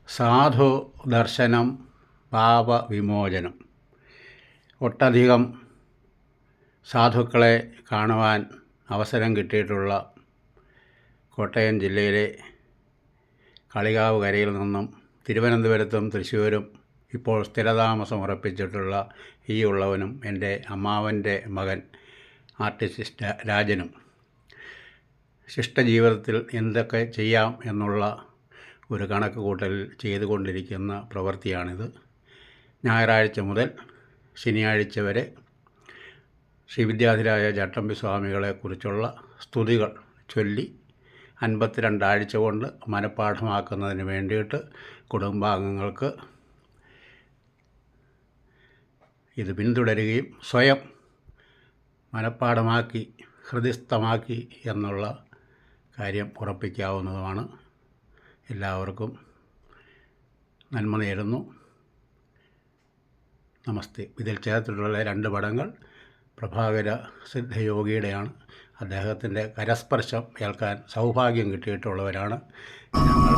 സാധു ദർശനം പാപവിമോചനം. ഒട്ടധികം സാധുക്കളെ കാണുവാൻ അവസരം കിട്ടിയിട്ടുള്ള കോട്ടയം ജില്ലയിലെ കളികാവ് കരയിൽ നിന്നും തിരുവനന്തപുരത്തും തൃശ്ശൂരും ഇപ്പോൾ സ്ഥിരതാമസം ഉറപ്പിച്ചിട്ടുള്ള ഈ ഉള്ളവനും എൻ്റെ അമ്മാവൻ്റെ മകൻ ആർട്ടിസ്റ്റ് രാജനും ശിഷ്ടജീവിതത്തിൽ എന്തൊക്കെ ചെയ്യാം എന്നുള്ള ഒരു കണക്ക് കൂട്ടൽ ചെയ്തുകൊണ്ടിരിക്കുന്ന പ്രവൃത്തിയാണിത്. ഞായറാഴ്ച മുതൽ ശനിയാഴ്ച വരെ ശ്രീ വിദ്യാധിരാജ ചട്ടമ്പി സ്വാമികളെക്കുറിച്ചുള്ള സ്തുതികൾ ചൊല്ലി 52 ആഴ്ച കൊണ്ട് മനഃപ്പാഠമാക്കുന്നതിന് വേണ്ടിയിട്ട് കുടുംബാംഗങ്ങൾക്ക് ഇത് പിന്തുടരുകയും സ്വയം മനഃപ്പാഠമാക്കി ഹൃദിസ്ഥമാക്കി എന്നുള്ള കാര്യം ഉറപ്പിക്കാവുന്നതുമാണ്. എല്ലാവർക്കും നന്മ നേരുന്നു. നമസ്തേ. ഇതിൽ ചേർത്തിട്ടുള്ള 2 പടങ്ങൾ പ്രഭാകര സിദ്ധയോഗിയുടെയാണ്. അദ്ദേഹത്തിൻ്റെ കരസ്പർശം ഏൽക്കാൻ സൗഭാഗ്യം കിട്ടിയിട്ടുള്ളവരാണ് ഞങ്ങൾ.